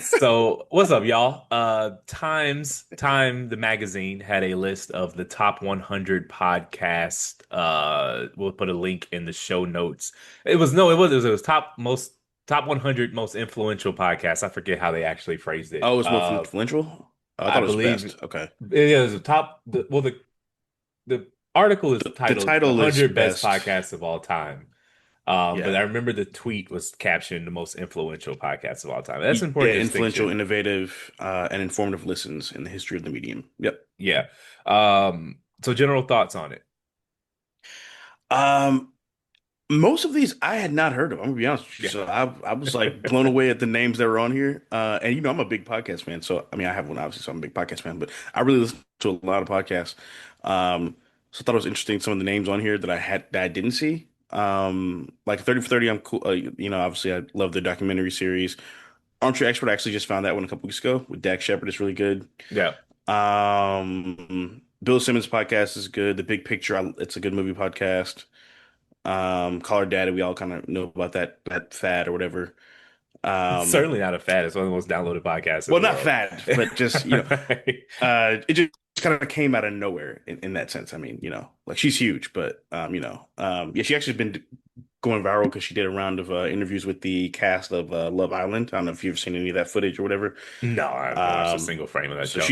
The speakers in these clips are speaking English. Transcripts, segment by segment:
So, what's up, y'all? Time, the magazine had a list of the top 100 podcasts. We'll put a link in the show notes. It was top 100 most influential podcasts. I forget how they actually phrased it. Oh, it's more influential? Oh, I I thought it was believe best. Okay. it is the top. The article is The titled "The title is 100 Best best. Podcasts of All Time." But Yeah. I remember the tweet was captioned "The Most Influential Podcasts of All Time." That's an Yeah, important influential, distinction. innovative, and informative listens in the history of the medium. Yep. Yeah. So general thoughts on it. Um, Most of these I had not heard of. I'm gonna be honest with you. Yeah. So I was like blown away at the names that were on here. And I'm a big podcast fan. So I mean, I have one obviously, so I'm a big podcast fan. But I really listen to a lot of podcasts. So I thought it was interesting some of the names on here that I didn't see. Like 30 for 30, I'm cool. Obviously I love the documentary series. Armchair Expert, I actually just found that one a couple weeks ago with Dak Shepard. It's really good. Yeah. Bill Simmons podcast is good. The Big Picture, it's a good movie podcast. Call Her Daddy, we all kind of know about that fad or whatever. It's Um, certainly not a fad. It's one of the most downloaded podcasts in well, the not world. fad, but just it just kind of came out of nowhere in that sense. I mean, like she's huge, but yeah, she actually has been going viral because she did a round of interviews with the cast of Love Island. I don't know if you've seen any of that footage or whatever. No, I haven't watched a Um, single frame of that so show.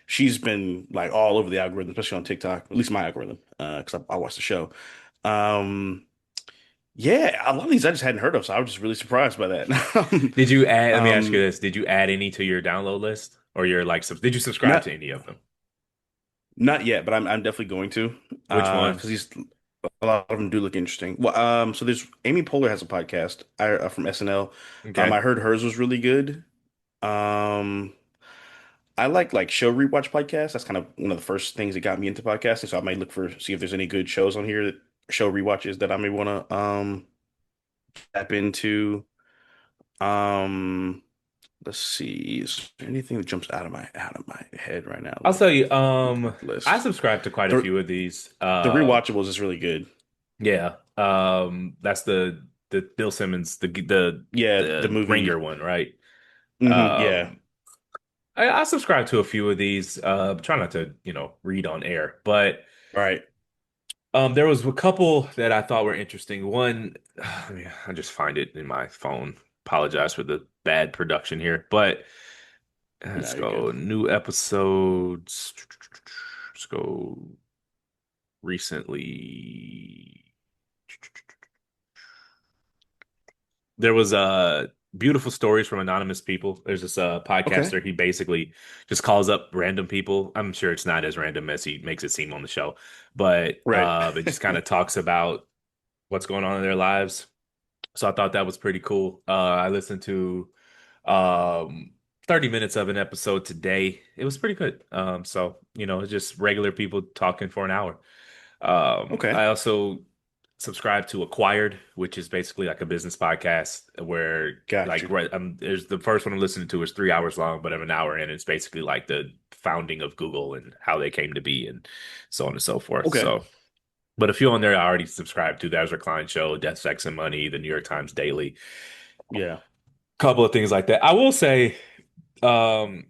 she's been like all over the algorithm, especially on TikTok, at least my algorithm, because I watched the show. Um, yeah, a lot of these I just hadn't heard of, so I was just really surprised by that. Did you add, let me ask you Um, this. Did you add any to your download list? Or your did you subscribe not to any of them? not yet, but I'm definitely going to, Which because ones? these a lot of them do look interesting. Well, so there's Amy Poehler has a podcast from SNL. Okay. I heard hers was really good. Um, I like show rewatch podcasts. That's kind of one of the first things that got me into podcasting. So I might look for see if there's any good shows on here show rewatches that I may want to tap into. Um, let's see. Is there anything that jumps out of my head right now? I'll tell you, Looking at the I list. subscribe to quite a The few of these. the rewatchables is really good. Yeah. That's the Bill Simmons, Yeah, the the Ringer movie. one, right? Yeah. Um, I subscribe to a few of these. Try not to, read on air, but Right. there was a couple that I thought were interesting. One, I mean, I just find it in my phone. Apologize for the bad production here, but No, let's you're go good. new episodes. Let's go recently. There was beautiful stories from anonymous people. There's this Okay. podcaster. He basically just calls up random people. I'm sure it's not as random as he makes it seem on the show, but Right. it just kind of talks about what's going on in their lives. So I thought that was pretty cool. I listened to um 30 minutes of an episode today. It was pretty good. So it's just regular people talking for an hour. Okay. I also subscribe to Acquired, which is basically like a business podcast where Got like you. right there's the first one I'm listening to is 3 hours long, but I'm an hour in. It's basically like the founding of Google and how they came to be and so on and so forth. Okay. So, but a few on there I already subscribed to. There's Recline Show, Death, Sex, and Money, the New York Times Daily, Yeah. couple of things like that. I will say, um,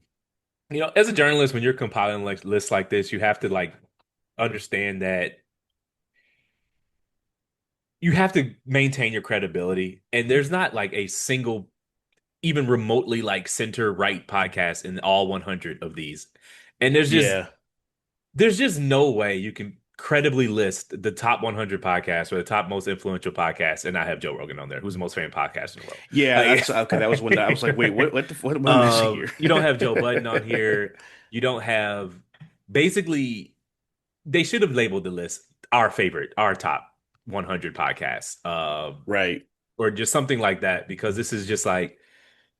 as a journalist, when you're compiling like lists like this, you have to like understand that you have to maintain your credibility. And there's not like a single, even remotely like center right podcast in all 100 of these. And Yeah. there's just no way you can credibly list the top 100 podcasts or the top most influential podcasts and not have Joe Rogan on there, who's the most famous podcast in the world. Yeah, that's okay. That was when I was like, wait, Like, what am I missing here? you don't have Joe Budden on here. You don't have basically they should have labeled the list our top 100 podcasts, Right. or just something like that, because this is just like,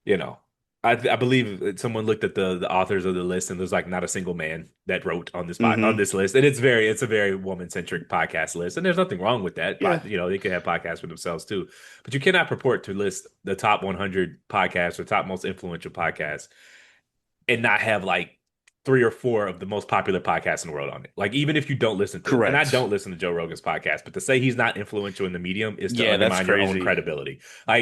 you know, I believe someone looked at the authors of the list and there's like not a single man that wrote on on Hmm. this list, and it's a very woman centric podcast list, and there's nothing wrong with that. Yeah. But they could have podcasts for themselves too, but you cannot purport to list the top 100 podcasts or top most influential podcasts and not have like three or four of the most popular podcasts in the world on it. Like even if you don't listen to, and I Correct. don't listen to Joe Rogan's podcast, but to say he's not influential in the medium is to Yeah, that's undermine your own crazy. credibility. Like,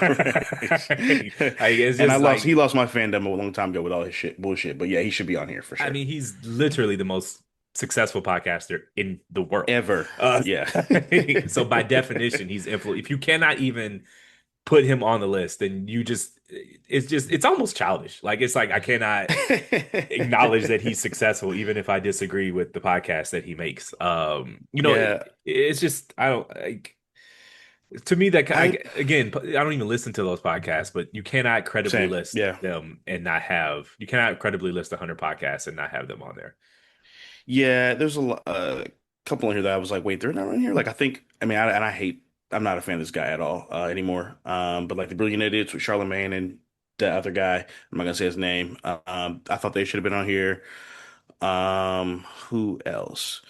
Right. like it's And I just lost he like lost my fandom a long time ago with all his shit bullshit. But yeah, he should be on here for I sure. mean, he's literally the most successful podcaster in the world. Ever. Uh, Yeah. so by definition, he's influ. If you cannot even put him on the list, then it's almost childish. Like it's like I cannot acknowledge that he's successful, even if I disagree with the podcast that he makes. Yeah. It's just I don't like to me that I again I don't even listen to those podcasts, but you cannot credibly Same. list Yeah. them and not have you cannot credibly list 100 podcasts and not have them on there. Yeah, there's couple in here that I was like, wait, they're not on here. Like, I think, I mean, I hate, I'm not a fan of this guy at all anymore. But like the Brilliant Idiots with Charlemagne and the other guy, I'm not gonna say his name. I thought they should have been on here. Who else?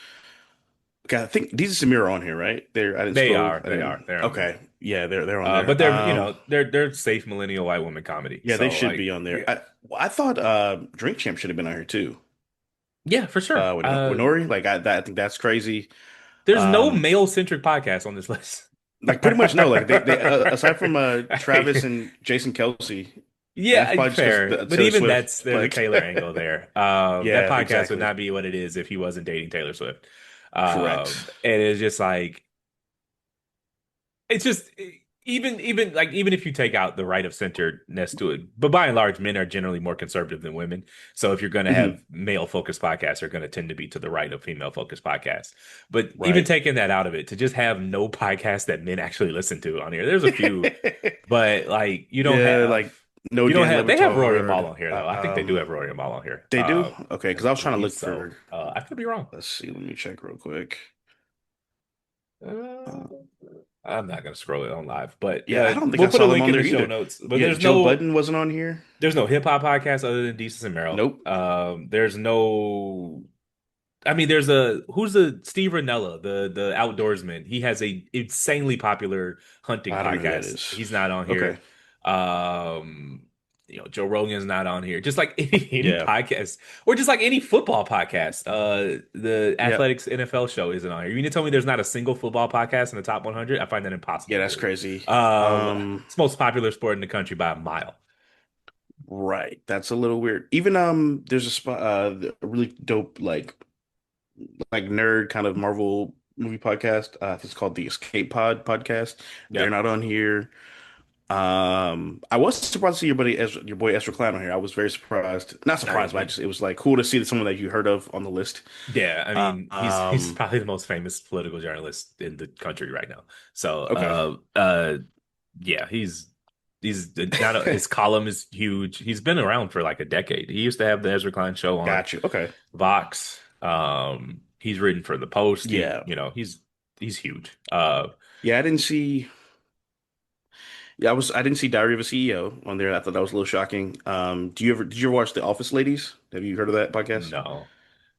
Okay, I think these are on here, right? I didn't They scroll. are, I they didn't. are, they're on there. Okay, yeah, they're on But there. they're they're safe millennial white woman comedy. Yeah, they So should like be on there. yeah, I thought Drink Champ should have been on here too. yeah, for sure. With Nori, like I think that's crazy. There's no Um, male centric podcast on this list. Like pretty much no. Like they aside from Travis and Jason Kelsey, and that's Yeah, probably just fair. because But Taylor even Swift there's a like Taylor angle there. That yeah, podcast would exactly. not be what it is if he wasn't dating Taylor Swift. Correct. And it's just like it's just even if you take out the right of centeredness to it, but by and large, men are generally more conservative than women. So if you're going to Hmm. have male focused podcasts, they're going to tend to be to the right of female focused podcasts. But even Right. taking that out of it, to just have no podcast that men actually listen to on here, there's a few, but like Yeah, like no you don't Dan have they have Rory and Mal Levitard. on here though. I think they do have Rory and Mal on here. They do? Okay, I because I was trying to believe look so. for. I could be wrong. Let's see. Let me check real quick. Uh, Uh, I'm not gonna scroll it on live, but yeah, I don't think we'll I put a saw them link on in there the show either. notes. But Yeah, Joe Budden wasn't on here. there's no hip hop podcast other than Desus and Mero. Nope. There's no I mean there's a who's the Steve Ranella, the outdoorsman. He has a insanely popular hunting I don't know who that podcast. is. He's not on Okay. here. Um Joe Rogan's not on here. Just like any Yeah. podcast, or just like any football podcast. The Yeah. Athletics NFL show isn't on here. You mean to tell me there's not a single football podcast in the top 100? I find that Yeah, impossible to that's believe. crazy. It's the most popular sport in the country by a mile. Right. That's a little weird. Even there's a spot a really dope like nerd kind of Marvel movie podcast. It's called the Escape Pod podcast. They're Yep. not on here. I was surprised to see your boy Ezra Klein on here. I was very surprised. Not surprised, but I, it was like cool to see someone that you heard of on the list. yeah, I Uh, mean, he's um, probably the most famous political journalist in the country right now. So, okay. yeah, he's not his column is huge. He's been around for like a decade. He used to have the Ezra Klein show on Got you. Okay. Vox. He's written for the Post. Yeah. He's huge. Yeah, I didn't see I didn't see Diary of a CEO on there. I thought that was a little shocking. Did you ever watch The Office Ladies? Have you heard of that podcast? No.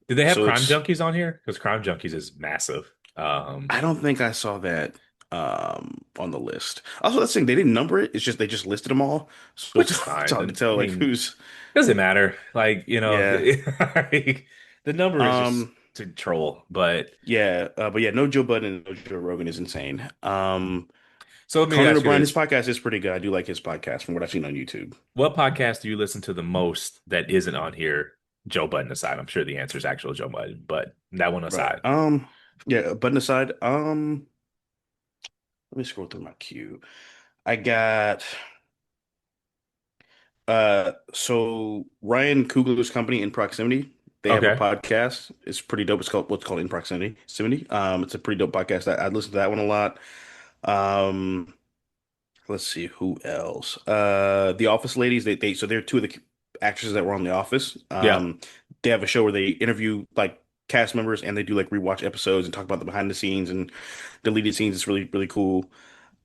Did they have So Crime it's Junkies on here? Because Crime Junkies is massive. I don't think I saw that on the list. Also, that's the thing, they didn't number it. It's just they just listed them all. So Which it's, is it's fine. hard to tell I like mean, who's doesn't matter. Like, yeah. like, the number is just Um to troll. But yeah, but yeah, no Joe Budden and no Joe Rogan is insane. so let me Conan ask you O'Brien, his this. podcast is pretty good. I do like his podcast from what I've seen on YouTube. What podcast do you listen to the most that isn't on here? Joe Budden aside. I'm sure the answer is actual Joe Budden, but that one Right. aside. Yeah, Budden aside, let me scroll through my queue. I got so Ryan Coogler's company In Proximity, they have a Okay. podcast. It's pretty dope. It's called what's called In Proximity. It's a pretty dope podcast. I listen to that one a lot. Um, let's see who else. The Office ladies, so they're two of the actresses that were on The Office. Yeah. They have a show where they interview like cast members and they do like rewatch episodes and talk about the behind the scenes and deleted scenes. It's really, really cool.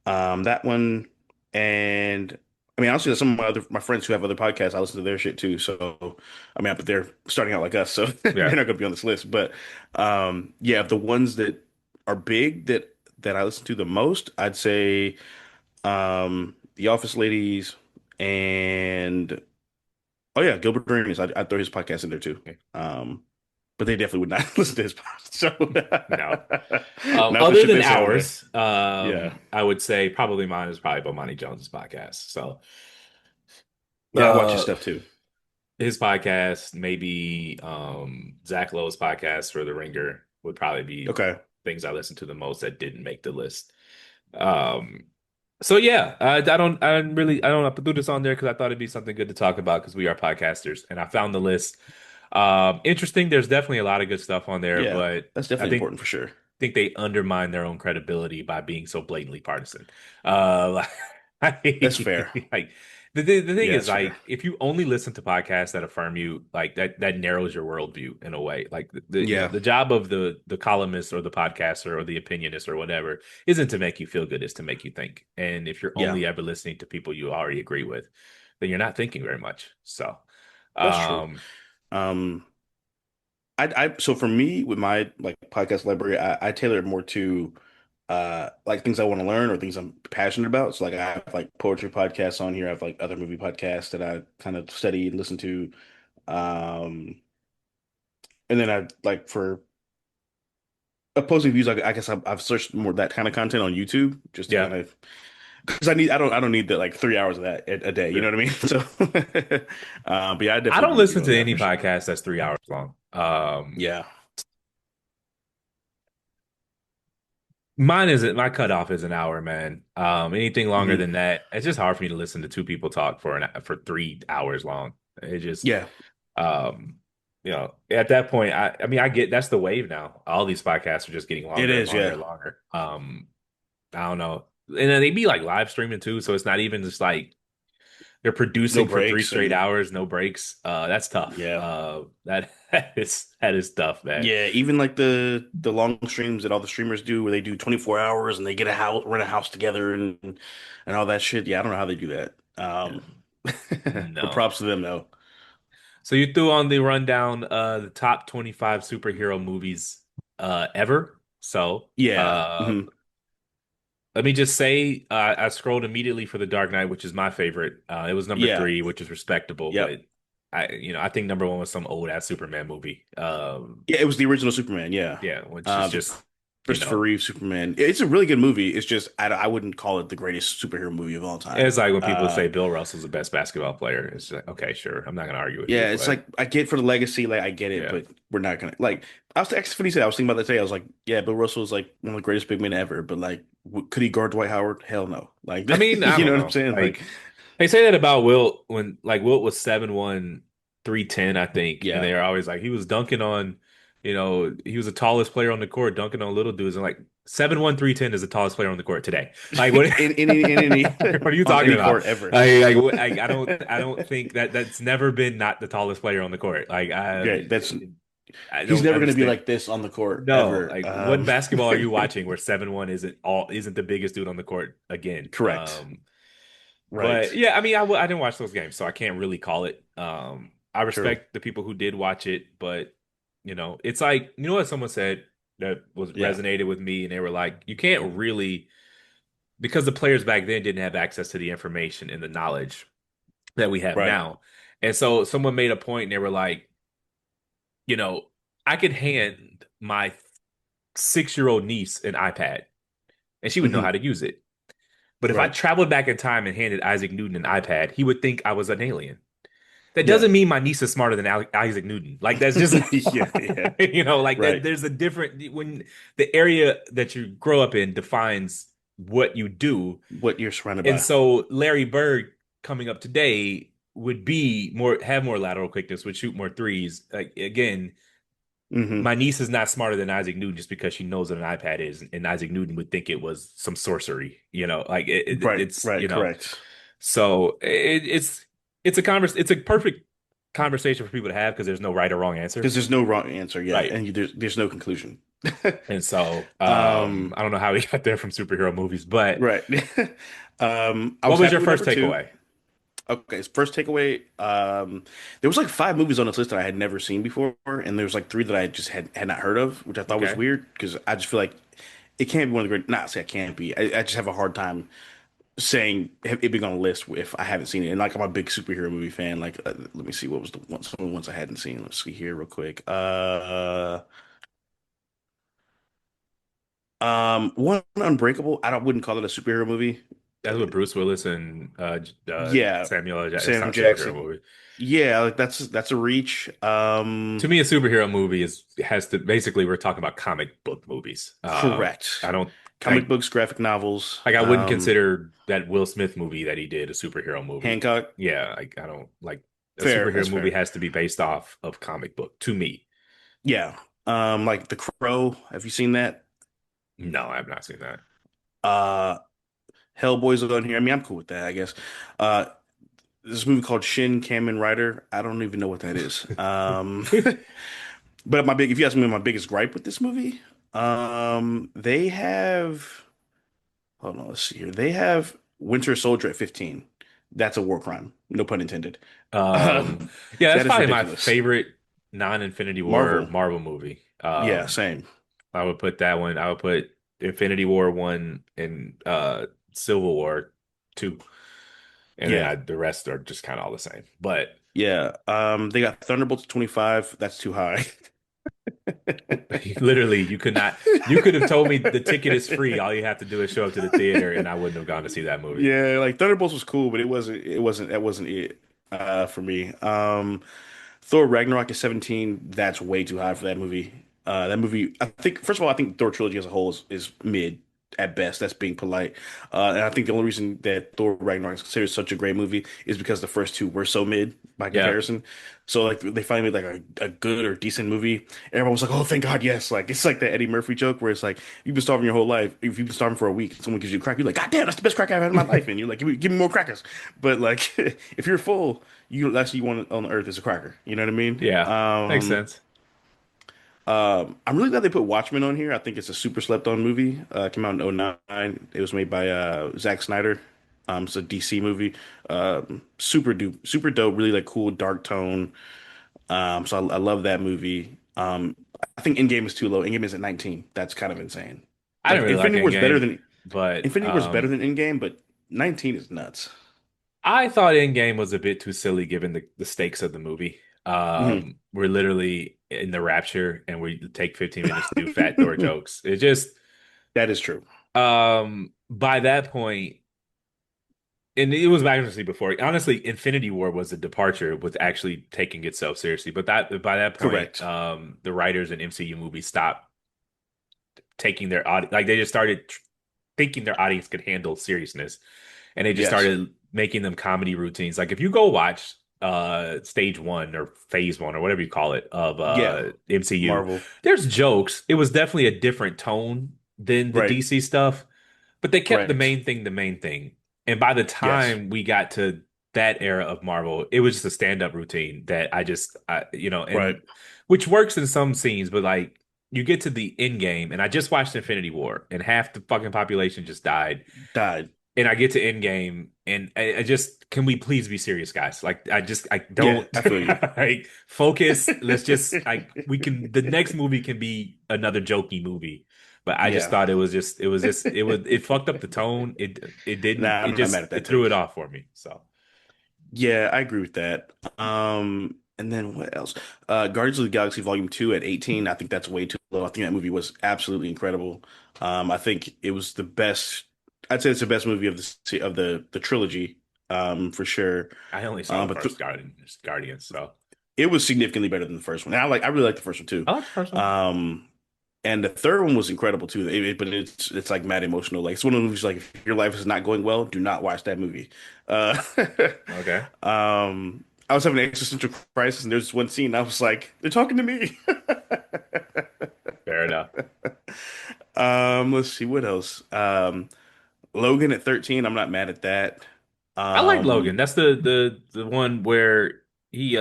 That one, and I mean, honestly, some of my friends who have other podcasts, I listen to their shit too. So, I mean, but they're starting out like us, so they're not Yeah. going to be on this list. But yeah, the ones that are big that I listen to the most, I'd say The Office Ladies and Oh yeah, Gilbert Arenas. I'd throw his podcast in there too. Okay. But they definitely would not listen to his podcast. No. So not the Other shit than they say on there. ours, Yeah. I would say probably mine is probably Bomani Jones's podcast. So, Yeah, I watch his uh, stuff too. his podcast, maybe Zach Lowe's podcast for The Ringer would probably be Okay. things I listen to the most that didn't make the list. Um, so yeah, I don't have to do this on there because I thought it'd be something good to talk about because we are podcasters, and I found the list interesting. There's definitely a lot of good stuff on there, Yeah. but That's I definitely important for sure. think they undermine their own credibility by being so blatantly partisan. Like, That's fair. like the thing Yeah, is that's fair. like if you only listen to podcasts that affirm you, like that narrows your worldview in a way. Like Yeah. the job of the columnist or the podcaster or the opinionist or whatever isn't to make you feel good, it's to make you think. And if you're Yeah. only ever listening to people you already agree with, then you're not thinking very much. So, That's true. um, Um, so for me with my like podcast library, I tailor it more to like things I want to learn or things I'm passionate about. So like I have like poetry podcasts on here. I have like other movie podcasts that I kind of study and listen to. Um, and then I like for opposing views, I guess I've searched more that kind of content on YouTube just to yeah. kind of because I don't need that like 3 hours of that a day. You know what I mean? So, but yeah, I I definitely don't agree with listen you on to that any for sure. podcast that's 3 hours long. Yeah, My cutoff is an hour, man. Anything longer hmm than that, it's just hard for me to listen to two people talk for 3 hours long. It just, yeah, um, at that point, I mean, I get that's the wave now. All these podcasts are just getting it longer and is. longer Yeah, and longer. I don't know, and then they be like live streaming too, so it's not even just like they're no producing for three breaks straight and hours, no breaks. That's tough. yeah. That is tough, man. Yeah, even like the long streams that all the streamers do, where they do 24 hours and they get a house, rent a house together, and all that shit. Yeah, I don't know how they do that. Yeah. But No. props to them though. So you threw on the rundown the top 25 superhero movies ever. So Yeah, let me just say I scrolled immediately for The Dark Knight, which is my favorite. It was number yeah, three, which is respectable, yep, but I think number one was some old ass Superman movie. yeah. It was the original Superman. Yeah, Yeah, which is the just, you Christopher know, Reeve Superman. It's a really good movie. It's just I wouldn't call it the greatest superhero movie of all time. it's like when people say Bill Russell's the best basketball player. It's like, okay, sure. I'm not gonna argue with you, Yeah, it's but like I get for the legacy, like I get it, yeah. but we're not gonna like. I was actually funny you said I was thinking about that today. I was like, yeah, Bill Russell is like one of the greatest big men ever, but like, could he guard Dwight Howard? Hell no. Like, I mean, I you know don't what I'm know. saying? Like, Like they say that about Wilt when like Wilt was 7'1", 310, I think. And yeah, they're always like he was dunking on, he was the tallest player on the court, dunking on little dudes. And like 7'1", 310 is the tallest player on the court today. Like what in any what are you on talking any about? court ever. I don't think that's never been not the tallest player on the court. Like Yeah, that's I he's don't never gonna be understand. like this on the court No, ever. like what basketball are you watching where 7'1" isn't the biggest dude on the court again? Correct. But Right. yeah, I mean, I didn't watch those games, so I can't really call it. I True. respect the people who did watch it, but it's like what someone said that was Yeah. resonated with me, and they were like, you can't really because the players back then didn't have access to the information and the knowledge that we have Right. now, and so someone made a point, and they were like, you know, I could hand my 6-year-old niece an iPad, and she would know hmm how to use it. But if I Right. traveled back in time and handed Isaac Newton an iPad, he would think I was an alien. That Yeah. doesn't mean my niece is smarter than Isaac Newton. Like that's just Yeah. Yeah. like that. Right. There's a different when the area that you grow up in defines what you do, What you're surrounded and by. so Larry Bird coming up today would be have more lateral quickness, would shoot more threes. Like again, hmm my niece is not smarter than Isaac Newton just because she knows what an iPad is, and Isaac Newton would think it was some sorcery. Like Right. it's Right. Correct. so it's a perfect conversation for people to have because there's no right or wrong answer, Because there's no wrong answer, yeah, right? and there's no conclusion. And so Um, I don't know how we got there from superhero movies, but right. I what was was happy your with first number two. takeaway? Okay, so first takeaway. There was like five movies on this list that I had never seen before, and there was like three that I just had not heard of, which I thought was Okay, weird because I just feel like it can't be one of the great. Not say it can't be. I just have a hard time. saying it being on a list if I haven't seen it. And like I'm a big superhero movie fan. Like let me see what was the one some of the ones I hadn't seen. Let's see here real quick. One Unbreakable. I don't wouldn't call it a superhero movie. That's what Bruce Willis and Yeah, Samuel L. Jackson. It's Sam not a superhero Jackson. movie. Yeah, like that's a reach. To me, a superhero movie is has to basically we're talking about comic book movies. Correct. I don't Comic books, graphic novels. I wouldn't consider that Will Smith movie that he did a superhero movie. Hancock. Yeah, I don't like a Fair. superhero That's movie fair. has to be based off of comic book to me. Yeah. Like The Crow. Have you seen that? No, I have not seen that. Uh, Hellboy's on here. I mean, I'm cool with that, I guess. Uh, this movie called Shin Kamen Rider. I don't even know what that is. But if you ask me my biggest gripe with this movie, they have, hold on, let's see here. They have Winter Soldier at 15. That's a war crime. No pun intended. Um, Um, yeah, that's that is probably my ridiculous. favorite non-Infinity War Marvel. Marvel movie. Yeah, same. I would put that one. I would put Infinity War 1 and Civil War 2. And then Yeah. the rest are just kind of all the same. But Yeah. They got Thunderbolts 25. That's too high. literally, you could have told me the ticket is free. All you have to do is show up to the theater, and I wouldn't have gone to see that movie. Yeah, like Thunderbolts was cool, but that wasn't it for me. Thor Ragnarok is 17. That's way too high for that movie. That movie, I think, first of all, I think Thor trilogy as a whole is mid at best. That's being polite. And I think the only reason that Thor Ragnarok is considered such a great movie is because the first two were so mid by Yeah. comparison. So like they finally made like a good or decent movie. Everyone was like, "Oh, thank God, yes!" Like it's like the Eddie Murphy joke where it's like you've been starving your whole life. If you've been starving for a week, someone gives you a crack, you're like, "God damn, that's the best crack I've had in my life!" And you're like, give me more crackers." But like, if you're full, that's what you want on earth is a cracker. You know what I mean? Yeah. Makes sense. I'm really glad they put Watchmen on here. I think it's a super slept on movie. Came out in '09. It was made by Zack Snyder. It's a DC movie. Super dope, really like cool dark tone. So I love that movie. I think Endgame is too low. Endgame is at 19. That's kind of insane. I Like didn't really like Endgame, but Infinity War is better than Endgame, but 19 is nuts. I thought Endgame was a bit too silly given the stakes of the movie. Hmm We're literally in the rapture and we take 15 minutes to do fat Thor jokes. It just That is true. by that point, and it was actually before, honestly, Infinity War was a departure with actually taking itself seriously. But that by that point, Correct. the writers in MCU movies stopped taking their audience, like they just started thinking their audience could handle seriousness, and they just Yes. started making them comedy routines. Like if you go watch stage one or phase one or whatever you call it of Yeah. MCU, Marvel. there's jokes. It was definitely a different tone than the Right. DC stuff, but they kept Correct. the main thing. And by the Yes. time we got to that era of Marvel, it was just a stand-up routine that Right. and which works in some scenes, but like you get to the end game, and I just watched Infinity War, and half the fucking population just died. Died. And I get to end game, and I just can we please be serious, guys? Like I Yeah, don't I feel you. like focus. Let's just like we can. The next movie can be another jokey movie, but I just Yeah. thought it fucked up the tone. It didn't. Nah, It I'm not mad just at that it threw it take. off for me. So Yeah, I agree with that. And then what else? Guardians of the Galaxy Volume 2 at 18. I think that's way too low. I think that movie was absolutely incredible. I think it was the best. I'd say it's the best movie of the trilogy, for sure. I only saw the But th first Guardians, so it was significantly better than the first one. And I really like the first one too. I like the first one. Um, and the third one was incredible too. But it's like mad emotional. Like it's one of the movies like if your life is not going well, do not watch that movie. Uh, Okay, I was having an existential crisis, and there's this one scene. I was like, they're talking to me. fair enough. Let's see what else. Logan at 13. I'm not mad at that. I like Um, Logan. That's the one where he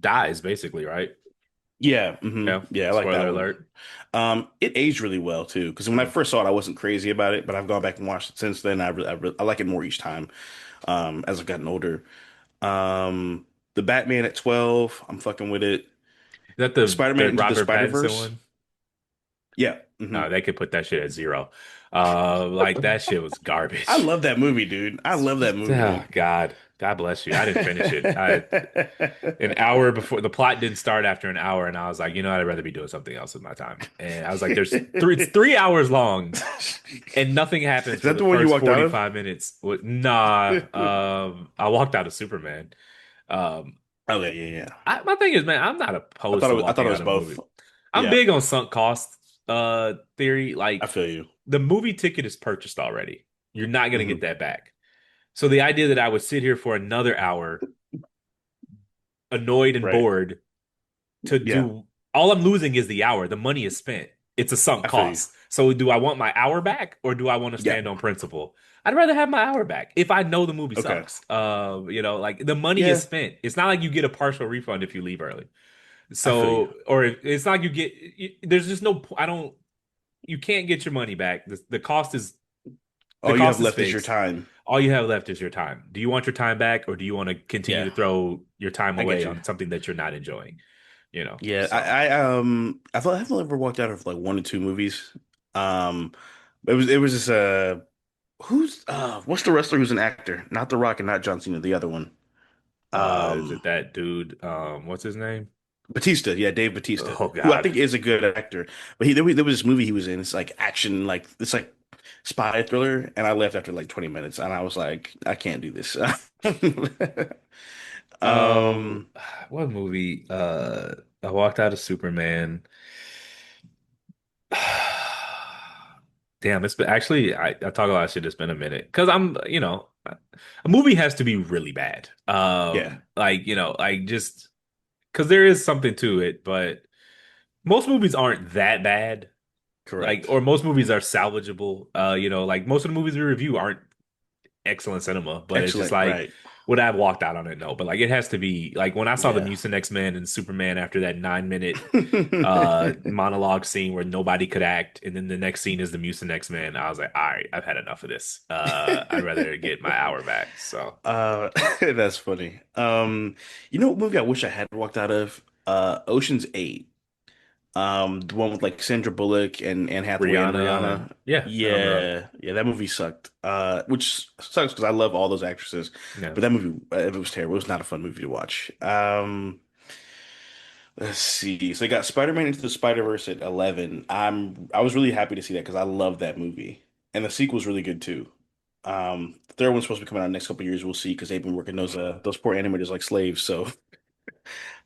dies basically, right? yeah, Yeah. yeah, I like Spoiler that one. alert. It aged really well too, because when I Mm. first saw it, I wasn't crazy about it, but I've gone back and watched it since then. I like it more each time, as I've gotten older. The Batman at 12, I'm fucking with it. Is that Spider-Man the Into the Robert Pattinson Spider-Verse. one? Yeah, No, they could put that shit at 0. Like that shit was I garbage. love that movie, dude. I love that movie, Oh, dude. God, God bless you. I didn't finish it. An hour before the plot didn't start after an hour, and I was like, you know, I'd rather be doing something else with my time. And I was like, it's 3 hours long, and nothing happens Is for that the the one you first walked out of? 45 minutes. Nah, I walked out of Superman. Um, Okay, yeah, yeah. my thing is, man, I'm not opposed to I thought walking it out was of a both. movie. I'm Yeah, big on sunk cost theory. I Like feel you. the movie ticket is purchased already. You're not gonna get Hmm. that back. So the idea that I would sit here for another hour, annoyed and Right. bored, to Yeah, do all I'm losing is the hour. The money is spent. It's a sunk I feel you. cost. So do I want my hour back or do I want to Yeah. stand on principle? I'd rather have my hour back if I know the movie Okay. sucks. Like the money is Yeah, spent. It's not like you get a partial refund if you leave early. I feel you. So, or it's not like you get. There's just no. I don't. You can't get your money back. The All you cost have is left is your fixed. time. All you have left is your time. Do you want your time back, or do you want to continue Yeah, to throw your time I get away you. on something that you're not enjoying? Yeah, So I thought I've ever walked out of like one or two movies. Um, it was just who's what's the wrestler who's an actor? Not The Rock and not John Cena, the other one. is it Um, that dude? What's his name? Batista, yeah, Dave Batista, Oh who I God. think is a good actor. But there was this movie he was in. It's like action, like it's like spy thriller, and I left after like 20 minutes, and I was like, I can't do this. Um, Um, what movie? I walked out of Superman. Damn, it's been actually I talk a lot of shit. It's been a minute because a movie has to be really bad. yeah, Like just because there is something to it, but most movies aren't that bad. Like, correct. or most movies are salvageable. Like most of the movies we review aren't excellent cinema, but it's just Excellent, like right. would I have walked out on it? No, but like it has to be like when I saw the Yeah. Mutant X-Men and Superman after that 9 minute monologue scene where nobody could act, and then the next scene is the Mutant X-Men. I was like, all right, I've had enough of this. I'd rather get my hour back. So, That's funny. You know what movie I wish I had walked out of? Ocean's 8. The one with like Sandra Bullock and Anne Hathaway and Rihanna, and Rihanna. yeah, I remember that. Yeah, yeah, that movie sucked. Which sucks because I love all those actresses, Yeah. but that movie, it was terrible. It was not a fun movie to watch. Let's see. So they got Spider-Man Into the Spider-Verse at 11. I was really happy to see that because I love that movie, and the sequel's really good too. The third one's supposed to be coming out in the next couple of years. We'll see because they've been working those poor animators like slaves. So,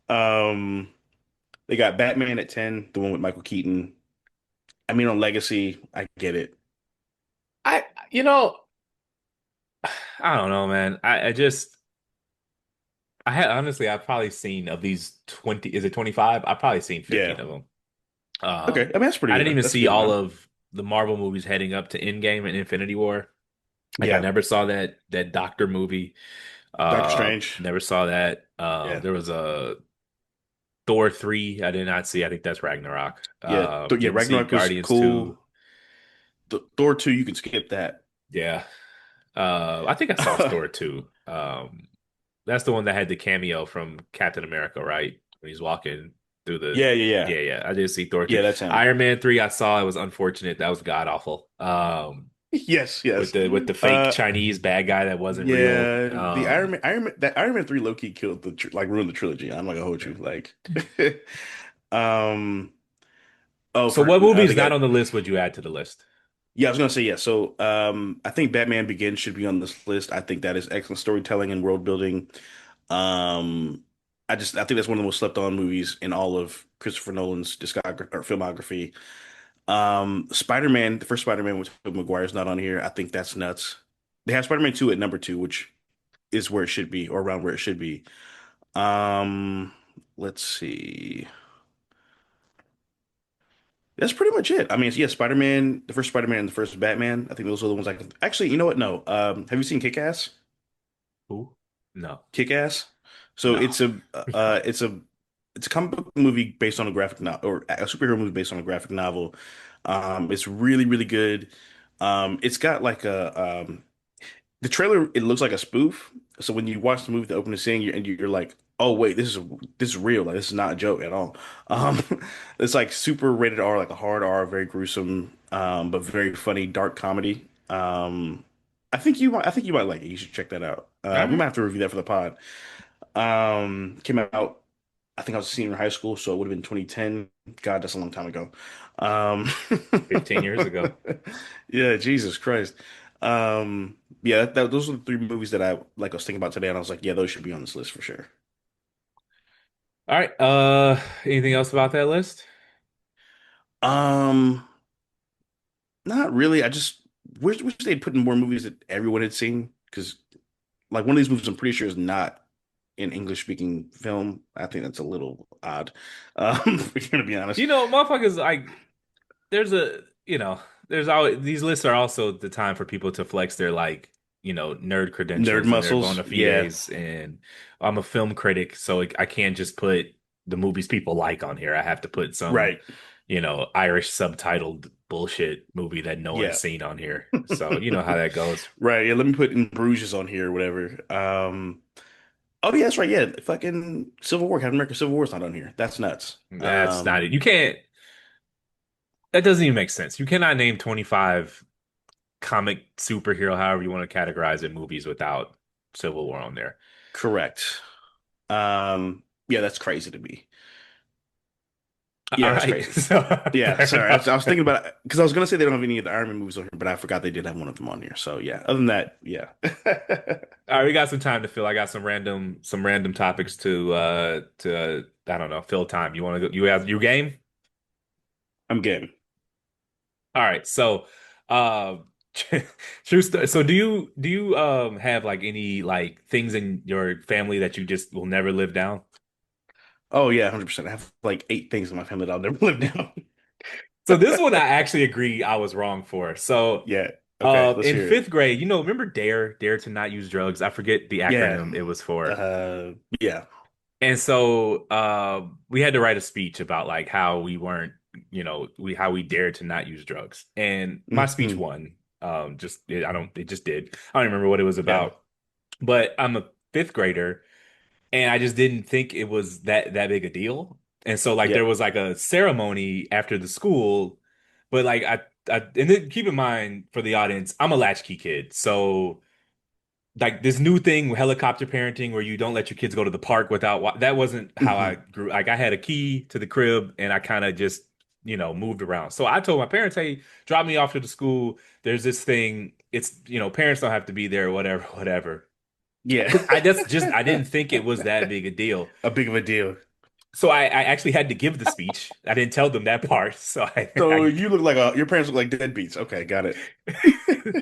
um, they got Batman at 10, the one with Michael Keaton. I mean, on Legacy, I get it. I, you know, I don't know, man. I just, I had honestly, I've probably seen of these 20, is it 25? I've probably seen Yeah. 15 of them. Okay. I mean, that's pretty I didn't good. even That's a see good all amount. of the Marvel movies heading up to Endgame and Infinity War. Like I Yeah. never saw that Doctor movie. Doctor Strange. Never saw that. Yeah. There was a Thor 3 I did not see. I think that's Ragnarok. Yeah. Yeah. Didn't see Ragnarok was Guardians 2. cool. Thor 2, you can skip that. Yeah. I think I saw Thor 2. That's the one that had the cameo from Captain America, right? When he's walking through the Yeah. Yeah. Yeah. yeah, yeah. I did see Thor 2. Yeah. That's him. Iron Man 3 I saw, it was unfortunate. That was god awful. Yes. With Yes. the fake Uh, Chinese bad guy that wasn't real. yeah. The that Iron Man 3 low key killed like ruined the trilogy. I'm not gonna hold you. Like, um, oh, So what they movies not got. on the list would you add to the list? Yeah, I was gonna say yeah. So, I think Batman Begins should be on this list. I think that is excellent storytelling and world building. Um, I think that's one of the most slept on movies in all of Christopher Nolan's discography or filmography. Spider-Man, the first Spider-Man with Tobey Maguire is not on here. I think that's nuts. They have Spider-Man 2 at number 2, which is where it should be or around where it should be. Um, let's see. That's pretty much it. I mean, yeah, Spider-Man, the first Spider-Man and the first Batman. I think those are the ones I can actually, you know what? No. Have you seen Kick-Ass? Who? No. Kick-Ass. So No. it's a comic book movie based on a graphic novel or a superhero movie based on a graphic novel. It's really really good. It's got like the trailer. It looks like a spoof. So when you watch the movie, the opening scene, you're like, oh wait, this is real. Like this is not a joke at all. Um, it's like super rated R, like a hard R, very gruesome. but very funny, dark comedy. I think you might like it. You should check that out. All We might right. have to review that for the pod. Came out, I think I was a senior in high school, so it would have been 2010. God, that's a long time ago. Um, 15 years ago. yeah, Jesus Christ. Yeah, those are the three movies that I was thinking about today, and I was like, yeah, those should be on this list for sure. All right. Anything else about that list? Um, Not really. I just wish they'd put in more movies that everyone had seen because like one of these movies I'm pretty sure is not an English speaking film. I think that's a little odd. If we're gonna be honest. Motherfuckers like there's a there's always these lists are also the time for people to flex their like nerd Nerd credentials and their muscles. bona Yeah. fides. And I'm a film critic, so I can't just put the movies people like on here. I have to put some Right. Irish subtitled bullshit movie that no one's Yeah. seen on here. So you know how that goes. Right. Yeah. Let me put In Bruges on here or whatever. Oh yeah, that's right. Yeah. Fucking Civil War, Captain America Civil War's not on here. That's nuts. That's not it. You can't. That doesn't even make sense. You cannot name 25 comic superhero, however you want to categorize it, movies without Civil War on there. Correct. Yeah, that's crazy to me. Yeah, All that's right. crazy. So Yeah, fair sorry. enough. I was thinking about it because I was gonna say they don't have any of the Iron Man movies on here, but I forgot they did have one of them on here. So yeah, other than that, yeah. All right, we got some time to fill. I got some random topics to I don't know, fill time. You want to go you game? I'm game. All right. So uh true story. So do you have like any like things in your family that you just will never live down? Oh yeah, 100%. I have like eight things in my family that I'll never live down. So this one I actually agree I was wrong for. So Yeah. Okay, let's in hear it. fifth grade, remember Dare to not use drugs? I forget the Yeah. acronym it was for. Yeah. And so we had to write a speech about like how we weren't, we how we dared to not use drugs. And my speech Hmm. won. I don't it just did. I don't remember what it was Yeah. about. But I'm a fifth grader and I just didn't think it was that big a deal. And so like there Yep. was like a ceremony after the school, but like and then keep in mind for the audience, I'm a latchkey kid. So like this new thing with helicopter parenting where you don't let your kids go to the park without that wasn't how I Hmm. grew. Like I had a key to the crib and I kind of just moved around. So I told my parents, hey, drop me off to the school, there's this thing, it's parents don't have to be there, whatever, whatever. Yeah. Because I didn't think it was that big a deal. A big of a deal. So I actually had to give the speech. I didn't tell them that part. So So you look like your parents look like deadbeats. Okay, got it.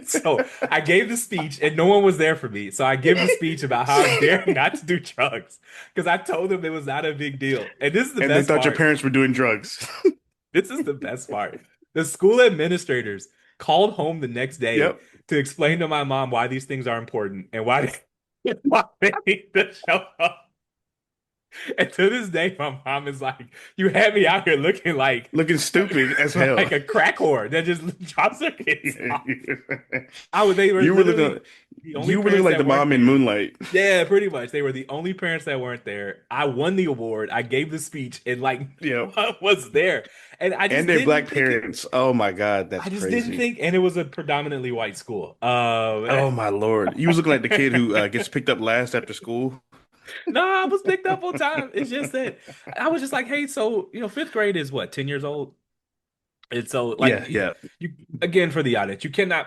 so I gave the speech and no one was there for me. So I give the speech about how I'm daring not to do drugs because I told them it was not a big deal. And this is the And they best thought your part. parents were doing drugs. This is the best part. The school administrators called home the next day Yep. to explain to my mom why these things are important and why they need to show up. And to this day, my mom is like, "You had me out here looking like Looking stupid as hell. like a crack whore that just drops her kids off." They were You were looking, literally the only you were looking parents like the that weren't mom in there. Moonlight. Yeah, pretty much. They were the only parents that weren't there. I won the award. I gave the speech, and like no Yep. one was there. And And their black parents. Oh my God, that's I just didn't crazy. think, and it was a predominantly white school. Oh my Lord. You was looking like the kid who gets picked up last after school. No, I was picked up on time. It's just that I was just like, hey, so fifth grade is what, 10 years old? And so like Yeah, yeah. you again for the audience, you cannot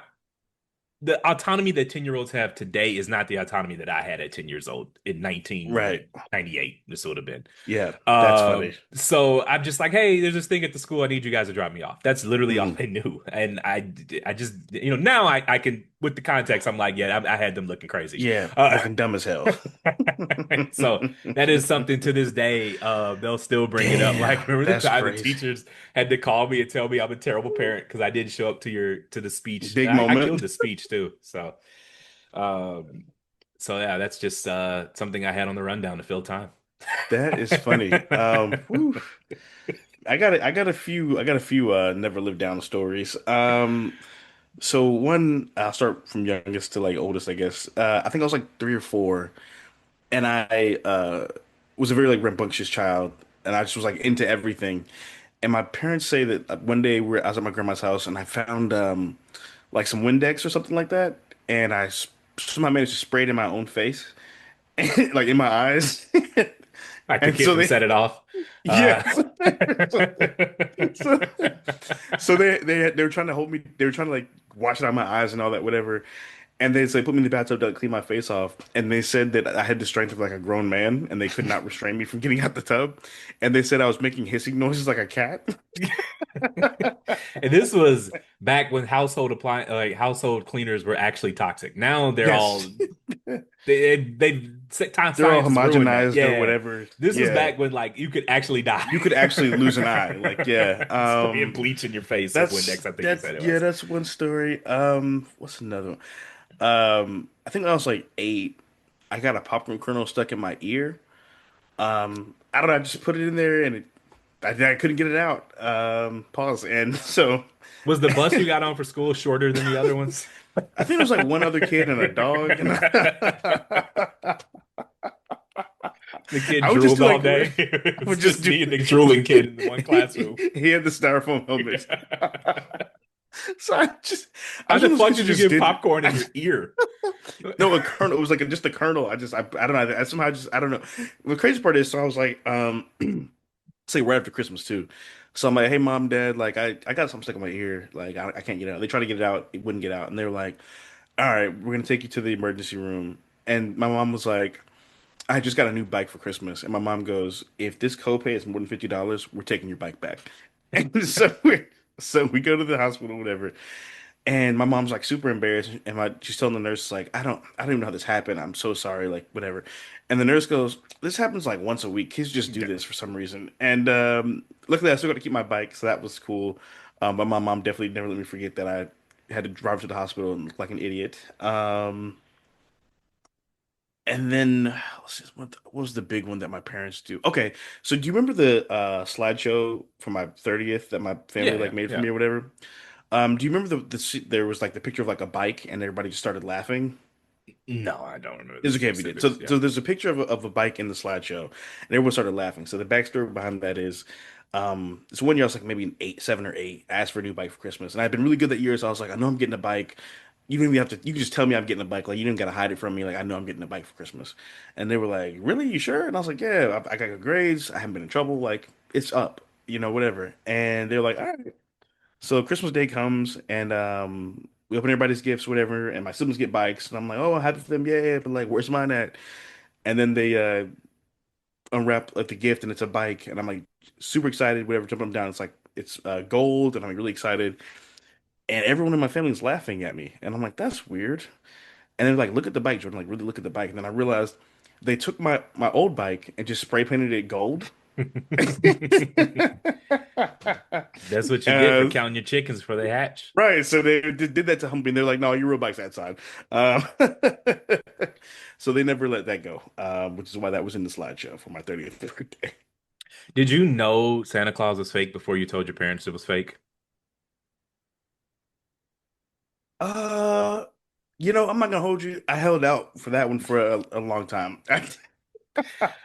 the autonomy that 10-year-olds have today is not the autonomy that I had at 10 years old in Right. 1998. This would have been. Yeah, that's funny. So I'm just like, hey, there's this thing at the school. I need you guys to drop me off. That's literally all Mhm. I knew. And I just, now I can, with the context, I'm like, yeah, I had them looking crazy. Yeah, Uh, looking dumb as hell. so that is something to this day. They'll still bring it up. Like, Damn, remember the that's time the crazy. teachers had to call me and tell me I'm a terrible parent because I didn't show up to the speech. Big I killed moment. the speech too. Um, so yeah, that's just something I had on the rundown to fill time. That is funny. Whew. I got a few never lived down stories. So one, I'll start from youngest to like oldest, I guess. I think I was like 3 or 4, and I was a very like rambunctious child, and I just was like into everything. And my parents say that one day I was at my grandma's house and I found like some Windex or something like that, and somehow managed to spray it in my own face, like in my eyes. Like the And kid so from they, Set It Off. Uh, yeah, so, so, so they were trying to hold me. They were trying to like wash it out of my eyes and all that, whatever. And they put me in the bathtub to clean my face off. And they said that I had the strength of like a grown man, and they could not restrain me from getting out the tub. And they said I was making hissing noises like a cat. And this was back when household cleaners were actually toxic. Now they're Yes, all they they're all science has ruined that. homogenized or Yeah. whatever. This was Yeah, back when like you could actually die. you could actually lose an eye. Like, yeah. Spraying bleach in your face with Windex, I think you said it Yeah, was. that's one story. What's another one? I think when I was like 8, I got a popcorn kernel stuck in my ear. I don't know, I just put it in there and I couldn't get it out. Pause. And so Was the bus you got on for school shorter than the other ones? I think there was like one other kid and a dog, and The kid I would just drooled do all like day. I It would was just just do. me and the drooling kid in the one classroom. He had the styrofoam helmet. So I How just the one of those fuck kids who did you just get did. popcorn in your ear? No, a kernel. It was like just a kernel. I don't know. I somehow just I don't know. The crazy part is, so I was like, say right after Christmas too. So I'm like, hey mom, dad, like I got something stuck in my ear. Like I can't get it out. They tried to get it out, it wouldn't get out. And they were like, all right, we're gonna take you to the emergency room. And my mom was like, I just got a new bike for Christmas. And my mom goes, if this copay is more than $50, we're taking your bike back. And so we go to the hospital, whatever. And my mom's like super embarrassed, and she's telling the nurse like, I don't even know how this happened. I'm so sorry, like whatever. And the nurse goes, this happens like once a week. Kids just do this for some reason. And luckily, I still got to keep my bike, so that was cool. But my mom definitely never let me forget that I had to drive to the hospital and look like an idiot. And then let's see, what was the big one that my parents do? Okay, so do you remember the slideshow for my 30th that my family Yeah, like yeah, made for yeah. me or whatever? Do you remember there was like the picture of like a bike and everybody just started laughing? No, I don't remember the It's okay if you did. specifics. So Yeah. there's a picture of a bike in the slideshow, and everyone started laughing. So the backstory behind that is, it's one year I was like maybe an 7 or 8. I asked for a new bike for Christmas, and I've been really good that year. So I was like, I know I'm getting a bike. You don't even have to. You can just tell me I'm getting a bike. Like you didn't gotta hide it from me. Like I know I'm getting a bike for Christmas. And they were like, "Really? You sure?" And I was like, "Yeah. I got good grades. I haven't been in trouble. Like it's up. Whatever." And they're like, "All right." So Christmas Day comes and we open everybody's gifts, whatever, and my siblings get bikes, and I'm like, "Oh, happy for them, yeah!" But like, where's mine at? And then they unwrap like the gift, and it's a bike, and I'm like super excited, whatever, jumping up and down. It's like it's gold, and I'm like, really excited, and everyone in my family is laughing at me, and I'm like, that's weird. And they're like, look at the bike, Jordan. Like, really look at the bike. And then I realized they took my old bike and just spray painted it gold. That's what you get for uh, counting your chickens before they hatch. right, so they did that to Humpy, and they're like, "No, your real bike's outside." Um, so they never let that go, which is why that was in the slideshow for my 30th birthday. Did you know Santa Claus was fake before you told your parents it was fake? Uh, I'm not gonna hold you. I held out for that one for a long time.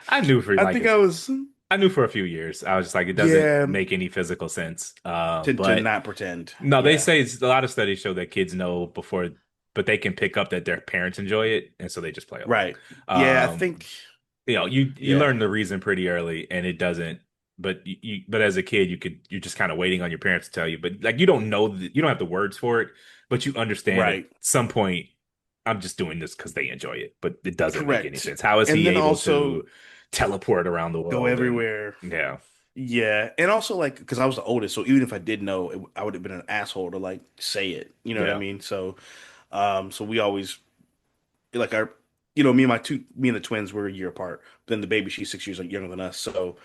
I knew for I like think I was, I knew for a few years. I was just like, it doesn't yeah, make any physical sense. to But not pretend. no, they Yeah, say a lot of studies show that kids know before, but they can pick up that their parents enjoy it, and so they just play along. right. Yeah, I Um, think, you yeah, learn the reason pretty early, and it doesn't. But but as a kid, you're just kind of waiting on your parents to tell you. But like you don't know, you don't have the words for it, but you understand at right, some point. I'm just doing this because they enjoy it, but it doesn't make any correct. sense. How is And he then able also to teleport around the go world? And everywhere. yeah, Yeah, and also like because I was the oldest, so even if I did know, I would have been an asshole to like say it. You know what I yeah. mean? So we always like me and the twins were a year apart. But then the baby, she's 6 years younger than us. So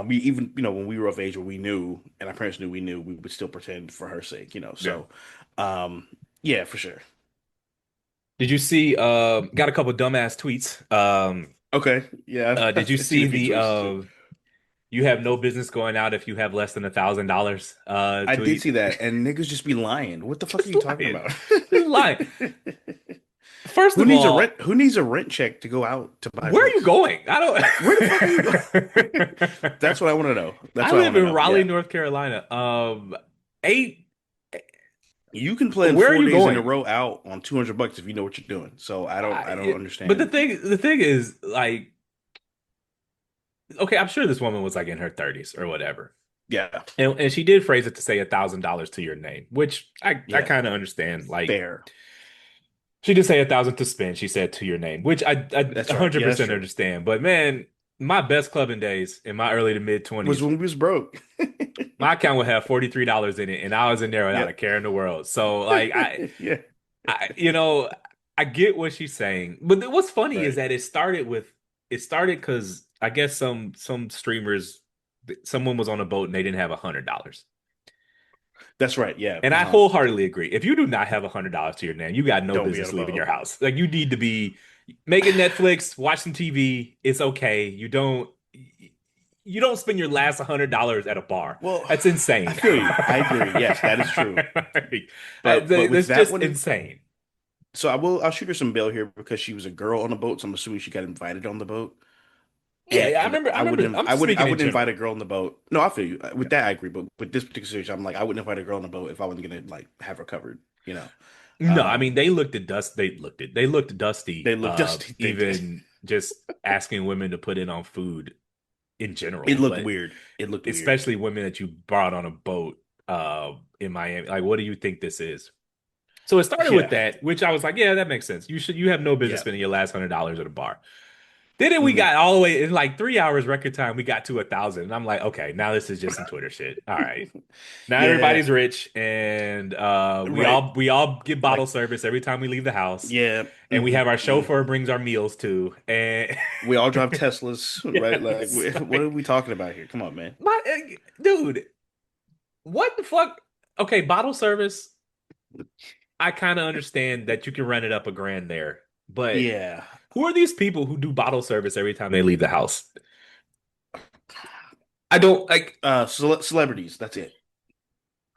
we even when we were of age where we knew, and our parents knew we knew, we would still pretend for her sake. Yeah. Um, yeah, for sure. Did you see got a couple dumbass tweets. Okay, yeah, Did you I've seen see a few the tweets too. you have no business going out if you have less than $1,000 I did tweet? see that, and niggas just be lying. What the fuck are Just you talking lying. about? Just lying. First of all, Who needs a rent check to go out to buy where are you drinks? going? I Where the fuck are you going? don't. That's what I want to know. That's I what I live want to in know. Raleigh, Yeah. North Carolina. Eight. You can plan Where are four you days in a going? row out on $200 if you know what you're doing. So I don't But understand. the thing is, like, okay, I'm sure this woman was like in her 30s or whatever. Yeah. And she did phrase it to say $1,000 to your name, which I Yeah. kind of understand. Like Fair. she did say 1,000 to spend. She said to your name, which I That's right. Yeah, that's 100% true. understand. But man, my best clubbing days in my early to mid Was 20s, when we was broke. my account would have $43 in it, and I was in there without a Yep. care in the world. So like Yeah. you know, I get what she's saying, but what's funny is Right. that it started because I guess some streamers, someone was on a boat and they didn't have $100. That's right. Yeah. And I Uh-huh. wholeheartedly agree. If you do not have $100 to your name, you got no Don't be on a business leaving your boat. house. Like you need to be making Netflix, watch some TV. It's okay. You don't spend your last $100 at a bar. Well, That's I insane. feel you. I agree. Yes, that is true. But with That's that just one, insane. so I'll shoot her some bail here because she was a girl on the boat, so I'm assuming she got invited on the boat. Yeah, yeah, And I remember. I'm just I speaking in wouldn't invite a general. girl on the boat. No, I feel you. Yeah. With that I agree, but with this particular situation, I'm like I wouldn't invite a girl on the boat if I wasn't gonna like have her covered, you know. No, I mean Um they looked dusty, they look dusty. They did. even just asking women to put in on food in It general, looked but weird. It looked weird. especially women that you brought on a boat in Miami. Like, what do you think this is? So it started with Yeah. that, which I was like, yeah, that makes sense. You have no business Yeah. spending your last $100 at a bar. Then we Hmm. got all the way in like 3 hours record time, we got to 1,000. And I'm like, okay, now this is just some Twitter shit. All right. Now Yeah. everybody's rich and Right. we all get bottle Like service every time we leave the house. yeah. And we Hmm. have our Hmm. chauffeur brings our meals too. And We all drive Teslas, right? Like yes, what are like, we talking about here? Come on, man. dude, what the fuck? Okay, bottle service. I kind of understand that you can run it up a grand there, but Yeah. who are these people who do bottle service every time they leave the house? I don't like. Celebrities, that's it.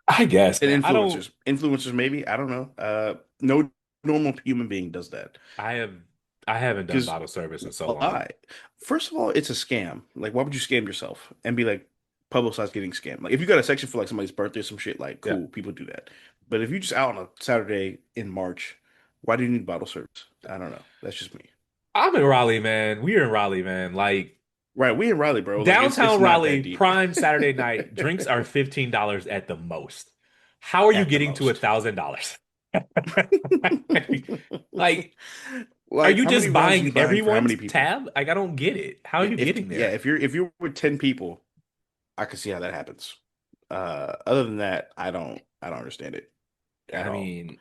I guess, And man. I don't. influencers maybe. I don't know. No normal human being does that. I have. I haven't done Because bottle service in so long. why? First of all, it's a scam. Like, why would you scam yourself and be like publicize getting scammed? Like, if you got a section for like somebody's birthday or some shit, like, Yeah, cool, people do that. But if you just out on a Saturday in March, why do you need bottle service? I don't know. That's just me. I'm in Raleigh, man. We're in Raleigh, man. Like Right, we in Raleigh, bro. Like, it's downtown not that Raleigh, deep prime Saturday night drinks are $15 at the most. How are you at the getting to most. $1,000? Like, are Like, you how many just rounds are you buying buying for how everyone's many people? tab? Like, I don't get it. How are you getting Yeah, there? if you're with 10 people, I can see how that happens. Other than that, I don't understand it at I all. mean,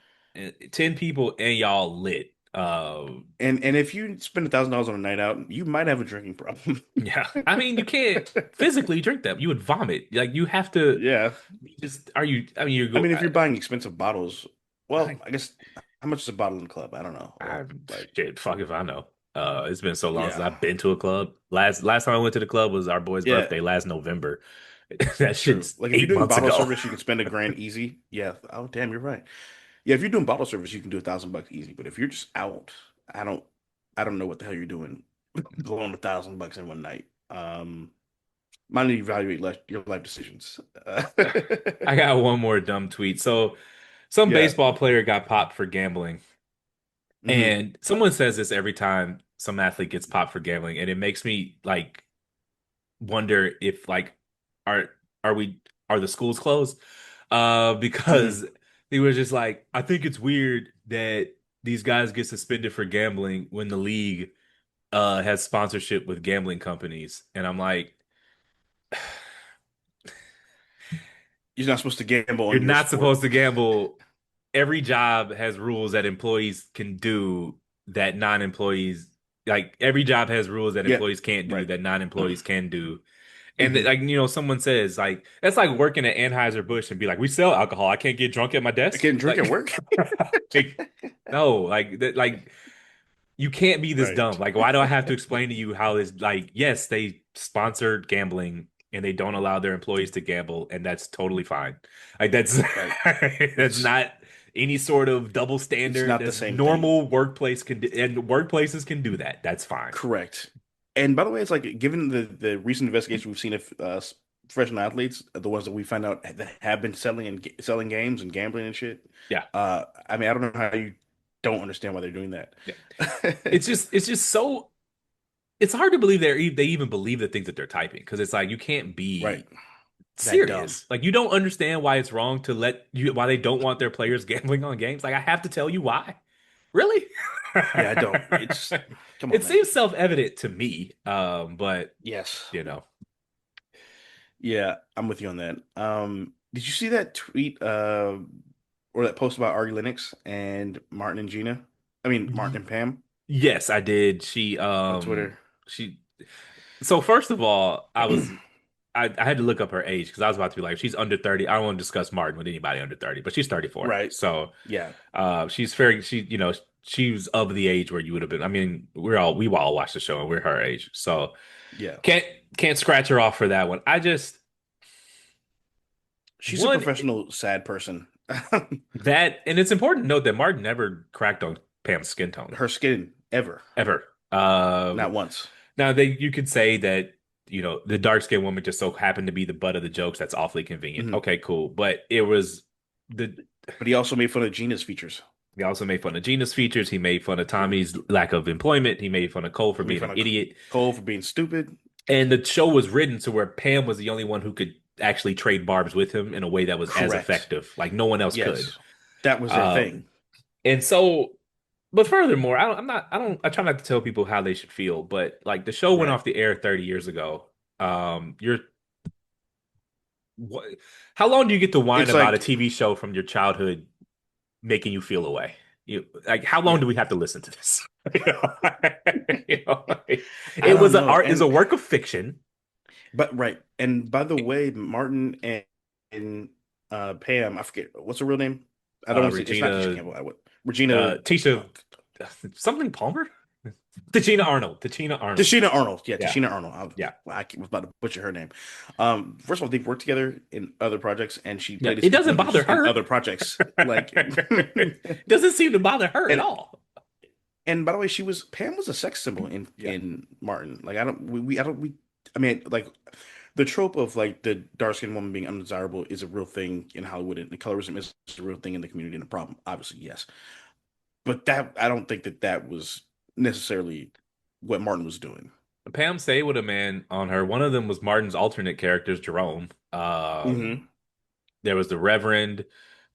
10 people and y'all lit. And if you spend $1,000 on a night out, you might have a drinking problem. Yeah. I mean, you can't physically drink them. You would vomit. Like, you have to Yeah. just, are you, I mean, you I go, mean, if you're buying expensive bottles, well, I, I guess how much is a bottle in the club? I don't know. I, Like, shit, fuck if I know. It's been so long since yeah, I've been to a club. Last time I went to the club was our boy's yeah, birthday last November. That true. shit's Like if you're eight doing months bottle ago. service, you can spend a grand easy. Yeah. Oh, damn, you're right. Yeah, if you're doing bottle service, you can do $1,000 easy. But if you're just out, I don't, I don't know what the hell you're doing, blowing $1,000 in one night. Might need to evaluate your life decisions. I got one more dumb tweet. So, some Yeah. baseball player got popped for gambling. Hmm. And someone says this every time some athlete gets popped for gambling, and it makes me like wonder if like are are we are the schools closed? Hmm. Because he was just like, I think it's weird that these guys get suspended for gambling when the league has sponsorship with gambling companies. And I'm like, You're not supposed to gamble you're on your not sport. supposed to gamble. Every job has rules that employees can do that non-employees like every job has rules that Yeah. employees can't do Right. that non-employees can do. And Hmm. like someone says like that's like working at Anheuser-Busch and be like, we sell alcohol. I can't get drunk at my I desk. can't drink at Like, work. like no, like that, like you can't be this dumb. Right. Like, why do I have to explain to you how this? Like, yes, they sponsored gambling and they don't allow their employees to gamble, and that's totally fine. Like, that's Right. that's It's not any sort of double It's standard. not the That's same thing. normal workplace can do, and workplaces can do that. That's fine. Correct. And by the way, it's like given the recent investigation we've seen of professional athletes, the ones that we find out that have been selling games and gambling and shit. Yeah. I mean, I don't know how you don't understand why they're doing that. Yeah. It's just so it's hard to believe they even believe the things that they're typing because it's like you can't Right. be That dumb. serious. Like you don't understand why it's wrong to let you why they don't want their players gambling on games. Like I have to tell you why. Really? Yeah, I don't. It's come on, It man. seems self-evident to me. But Yes. you know, Yeah, I'm with you on that. Did you see that tweet or that post about Ari Lennox and Martin and Gina? I mean, Martin y- and Pam yes, I did. She on Twitter. she so first of all, I had to look up her age because I was about to be like, she's under 30. I don't want to discuss Martin with anybody under 30, but she's 34. Right. So Yeah. she's very she's of the age where you would have been. I mean, we've all watched the show and we're her age. So Yeah. can't can't scratch her off for that one. I just She's a one professional sad person. that and it's important to note that Martin never cracked on Pam's skin tone Her skin ever. ever. Not once. Now you could say that the dark skinned woman just so happened to be the butt of the jokes. That's awfully convenient. Mhm. Okay, cool. But it was the But he also made fun of Gina's features. he also made fun of Gina's features. He made fun of Mhm. Tommy's lack of employment. He made fun of Cole for He made being fun an of idiot. Cole for being stupid. And the show was written to where Pam was the only one who could actually trade barbs with him in a way that was as Correct. effective. Like no one else could. Yes. That was their Um, thing. and so, but furthermore, I try not to tell people how they should feel, but like the show went Right. off the air 30 years ago. You're what, how long do you get to whine It's about a like, TV show from your childhood making you feel away? Like how long yeah. do we have to listen to this? You know, I it was don't an know. art is a work of fiction. But right. And by the way, Martin and Pam, I forget what's her real name? I don't want to say it's not Tisha Regina, Campbell. Regina Tisha, something Palmer, Tachina Arnold. Tashina Arnold. Yeah, Yeah, Tashina Arnold. yeah, I was about to butcher her name. First of all, they've worked together in other projects, and she yeah. played It a doesn't significant bother interest in her. other projects. Like, Doesn't seem to bother her at and all. and by the way, Pam was a sex symbol Yeah. in Martin. Like, I don't we I don't we I mean, like the trope of like the dark skinned woman being undesirable is a real thing in Hollywood, and the colorism is a real thing in the community and a problem. Obviously, yes, but that I don't think that was necessarily what Martin was doing. Pam stayed with a man on her. One of them was Martin's alternate characters, Jerome. Hmm. There was the Reverend,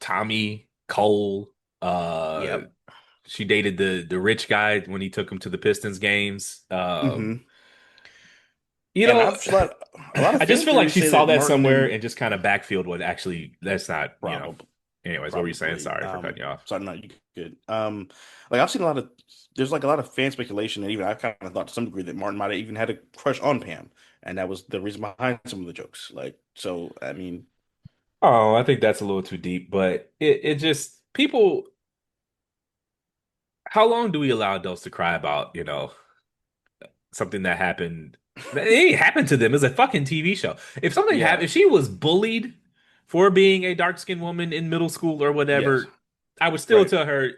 Tommy, Cole. Uh, Yep. she dated the rich guy when he took him to the Pistons games. Hmm. You And know, I've a lot of I just fan feel like theories she say saw that that Martin somewhere and and just kind of backfield what actually that's not. probably Anyways, what were you saying? probably Sorry for cutting you off. sorry, no, you good. Like I've seen a lot of there's like a lot of fan speculation, and even I've kind of thought to some degree that Martin might have even had a crush on Pam, and that was the reason behind some of the jokes. Like, so I mean, Oh, I think that's a little too deep, but it just people. How long do we allow adults to cry about, something that happened? It ain't happened to them. It's a fucking TV show. If something happened, yeah, if she was bullied for being a dark-skinned woman in middle school or yes, whatever, I would still right, tell her,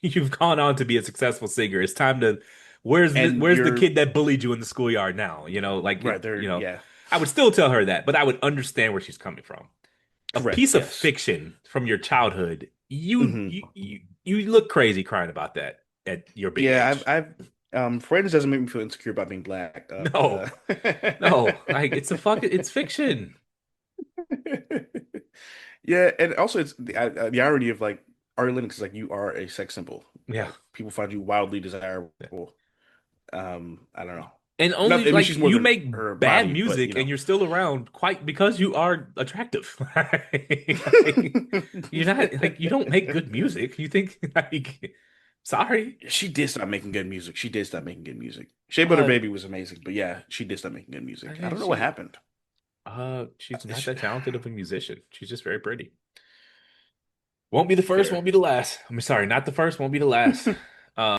you've gone on to be a successful singer. It's time to and where's the you're kid that bullied you in the schoolyard now? right there, yeah, I would still tell her that, but I would understand where she's coming from. A correct, piece of yes, fiction from your childhood, hmm you look crazy crying about that at your big yeah. age. I've Friends doesn't make me feel insecure about being black. No, no, like it's fiction. Yeah, and also it's the irony of like Ari Lennox is like you are a sex symbol. Yeah. Like people find you wildly desirable. I don't know. And Not, only I mean, like she's more you than make her bad body, but music and you're still around quite because you are attractive. Like, you're not like you don't make good music. You think like sorry. she did stop making good music. She did stop making good music. Shea Butter Uh Baby was amazing, but yeah, she did stop making good I music. I mean don't know what she happened. she's not It's- that talented of a musician. She's just very pretty. Won't be the first, Fair. won't be the last. I'm sorry, not the first, won't be the last.